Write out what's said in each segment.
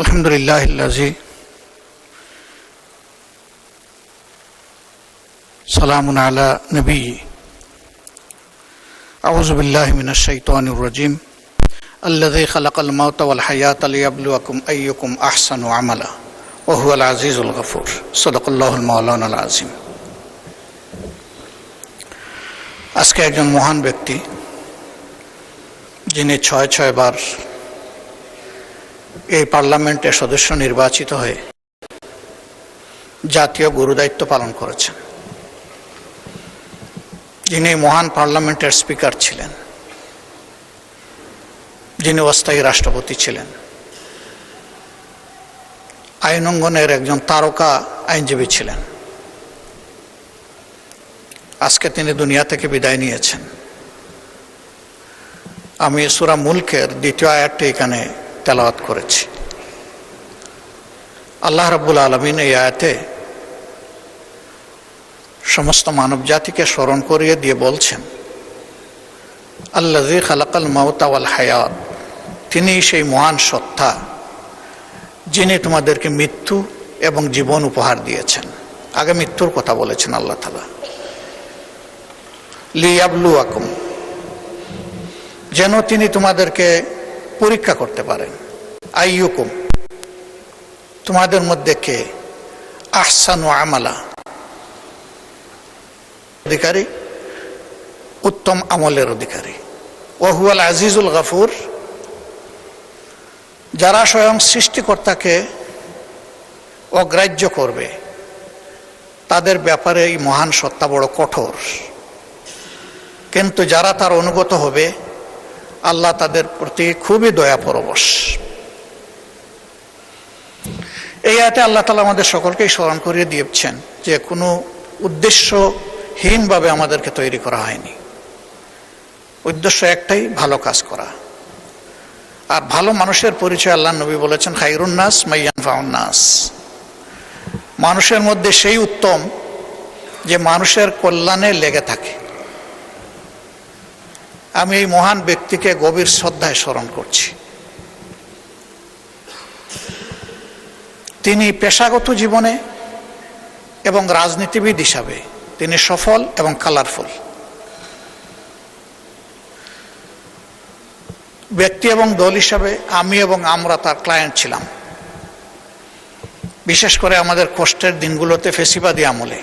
আলহামদুলিল্লাহিল্লাযী সালামুন আলা নবিয়্যি আউযু বিল্লাহি মিনাশ শাইতানির রাজীম আল্লাযী খালাকাল মাউতা ওয়াল হায়াতা লিয়াবলুয়াকুম আইয়ুকুম আহসানু আমালা ওয়া হুয়াল আজিজুল গফুর সাদাকাল্লাহুল মাওলানাল আযীম। আজকে একজন মহান ব্যক্তি, যিনি ছয় বার এই পার্লামেন্টের সদস্য নির্বাচিত হয়ে জাতীয় গুরুদায়িত্ব পালন করেছেন, যিনি মহান পার্লামেন্টের স্পিকার ছিলেন, যিনি অস্থায়ী রাষ্ট্রপতি ছিলেন, আইন অঙ্গনের একজন তারকা আইনজীবী ছিলেন। আজকে তিনি দুনিয়া থেকে বিদায় নিয়েছেন। আমি সূরা মুলকের দ্বিতীয় আয়াতটি এখানে তেলাওয়াত করেছি। আল্লাহ রাব্বুল আলামিন এই আয়াতে সমস্ত মানব জাতিকে স্মরণ করিয়ে দিয়ে বলছেন, আল্লাযী খালাকাল মাউতা ওয়াল হায়াত, তিনি সেই মহান সত্তা যিনি তোমাদেরকে মৃত্যু এবং জীবন উপহার দিয়েছেন। আগে মৃত্যুর কথা বলেছেন আল্লাহ তাআলা, লিয়াবলুয়াকুম, যেন তিনি তোমাদেরকে পরীক্ষা করতে পারেন। আইয়ুকুম, তোমাদের মধ্যে কে আহসানু আমালা, অধিকারী, উত্তম আমলের অধিকারী। ওয়া হুয়াল আজিজুল গফুর, যারা স্বয়ং সৃষ্টিকর্তাকে অগ্রাহ্য করবে তাদের ব্যাপারে এই মহান সত্তা বড় কঠোর, কিন্তু যারা তার অনুগত হবে আল্লাহ তাদের প্রতি খুবই দয়াপরবশ। এই আয়াতে আল্লাহ তাআলা আমাদের সকলকেই স্মরণ করিয়ে দিয়েছেন যে কোনো উদ্দেশ্যহীনভাবে আমাদেরকে তৈরি করা হয়নি। উদ্দেশ্য একটাই, ভালো কাজ করা। আর ভালো মানুষের পরিচয় আল্লাহ নবী বলেছেন, খায়রুন নাস মান ইয়ানফাউন নাস, মানুষের মধ্যে সেই উত্তম যে মানুষের কল্যাণে লেগে থাকে। আমি এই মহান ব্যক্তিকে গভীর শ্রদ্ধায় স্মরণ করছি। তিনি পেশাগত জীবনে এবং রাজনীতিবিদ হিসাবে তিনি সফল এবং কালারফুল। ব্যক্তি এবং দল হিসাবে আমি এবং আমরা তার ক্লায়েন্ট ছিলাম, বিশেষ করে আমাদের কষ্টের দিনগুলোতে ফেসিবাদী আমলে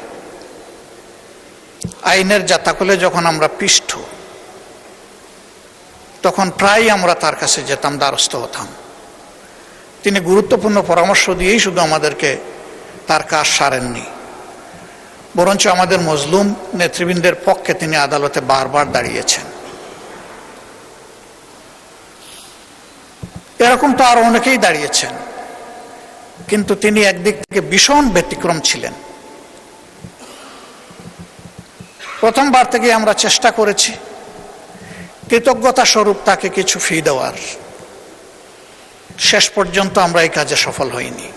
আইনের জাতাকলে যখন আমরা পিষ্ট, তখন প্রায় আমরা তার কাছে যেতাম, দ্বারস্থ হতাম। তিনি গুরুত্বপূর্ণ পরামর্শ দিয়েই শুধু আমাদেরকে তার কাজ সারেননি, বরঞ্চ আমাদের মজলুম নেতৃবৃন্দের পক্ষে তিনি আদালতে বারবার দাঁড়িয়েছেন। এরকম তো আরো অনেকেই দাঁড়িয়েছেন, কিন্তু তিনি একদিক থেকে ভীষণ ব্যতিক্রম ছিলেন। প্রথমবার থেকে আমরা চেষ্টা করেছি কৃতজ্ঞতা স্বরূপ তাকে কিছু ফি দেওয়ার। শেষ পর্যন্ত আমরা এই কাজে সফল হইনি।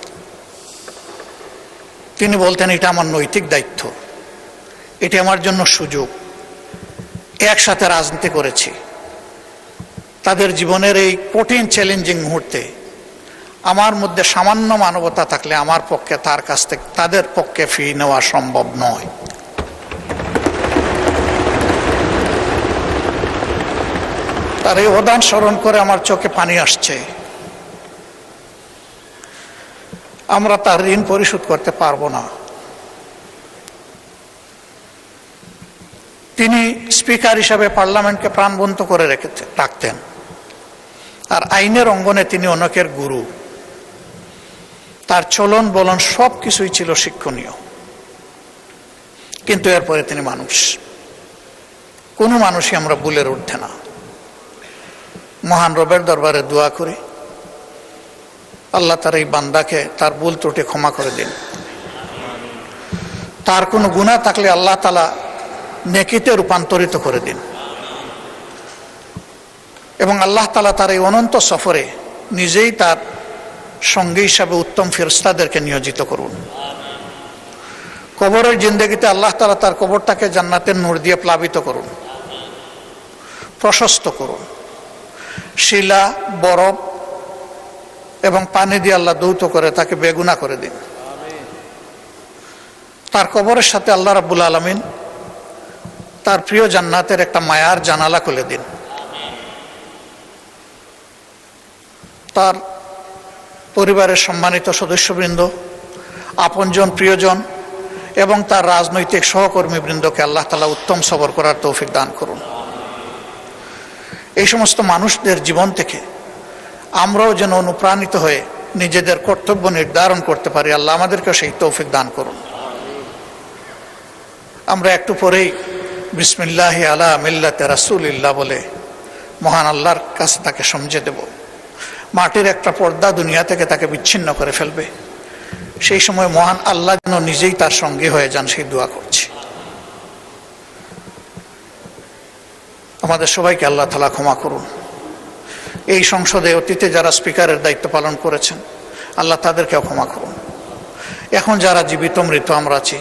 তিনি বলতেন, এটা আমার নৈতিক দায়িত্ব, এটা আমার জন্য সুযোগ। একসাথে রাজনীতি করেছি, তাদের জীবনের এই কঠিন চ্যালেঞ্জিং মুহূর্তে আমার মধ্যে সামান্য মানবতা থাকলে আমার পক্ষে তার কাছ থেকে তাদের পক্ষে ফি নেওয়া সম্ভব নয়। তার এই অবদান স্মরণ করে আমার চোখে পানি আসছে। আমরা তার ঋণ পরিশোধ করতে পারবো না। তিনি স্পিকার হিসাবে পার্লামেন্টকে প্রাণবন্ত করে রাখতেন, আর আইনের অঙ্গনে তিনি অনেকের গুরু। তার চলন বলন সব কিছুই ছিল শিক্ষণীয়। কিন্তু এরপরে তিনি মানুষ, কোনো মানুষই আমরা ভুলের ঊর্ধ্বে না। মহান রবের দরবারে দোয়া করি, আল্লাহ তার এই বান্দাকে তার ভুল ত্রুটি ক্ষমা করে দিন। তার কোনো গুনাহ থাকলে আল্লাহ তাআলা নেকিতে রূপান্তরিত করে দিন, এবং আল্লাহ তাআলা তার এই অনন্ত সফরে নিজেই তার সঙ্গী হিসাবে উত্তম ফেরেশতাদেরকে নিয়োজিত করুন। কবরের জিন্দেগিতে আল্লাহ তাআলা তার কবরটাকে জান্নাতের নূর দিয়ে প্লাবিত করুন, প্রশস্ত করুন। শিলা, বরফ এবং পানি দিয়ে আল্লাহ দৌত করে তাকে বেগুনা করে দিন। তার কবরের সাথে আল্লাহ রাব্বুল আলামিন তার প্রিয় জান্নাতের একটা মায়ার জানালা খুলে দিন। তার পরিবারের সম্মানিত সদস্যবৃন্দ, আপনজন, প্রিয়জন এবং তার রাজনৈতিক সহকর্মীবৃন্দকে আল্লাহ তাআলা উত্তম সবর করার তৌফিক দান করুন। এই সমস্ত মানুষদের জীবন থেকে আমরাও যেন অনুপ্রাণিত হয়ে নিজেদের কর্তব্য নির্ধারণ করতে পারি। আল্লাহ আমাদেরকে সেই তৌফিক দান করুন। আমরা একটু পরেই বিসমিল্লাহি আলা মিল্লাতে রাসূলিল্লাহ বলে মহান আল্লাহর কাছে তাকে সমঝে দেব। মাটির একটা পর্দা দুনিয়া থেকে তাকে বিচ্ছিন্ন করে ফেলবে। সেই সময় মহান আল্লাহ যেন নিজেই তার সঙ্গী হয়ে যান, সেই দোয়া করছি। আমাদের সবাইকে আল্লাহ তাআলা ক্ষমা করুন। এই সংসদে অতীতে যারা স্পিকারের দায়িত্ব পালন করেছেন, আল্লাহ তাদেরকেও ক্ষমা করুন। এখন যারা জীবিত মৃত আমরা আছি,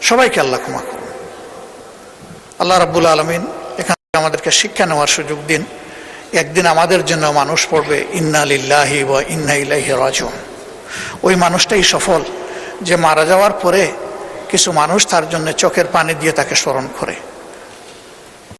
সবাইকে আল্লাহ ক্ষমা করুন। আল্লাহ রাব্বুল আলামিন এখান থেকে আমাদেরকে শিক্ষা নেওয়ার সুযোগ দিন। একদিন আমাদের জন্য মানুষ পড়বে ইন্না লিল্লাহি ওয়া ইন্না ইলাইহি রাজিউন। ওই মানুষটাই সফল যে মারা যাওয়ার পরে কিছু মানুষ তার জন্য চোখের পানি দিয়ে তাকে স্মরণ করে।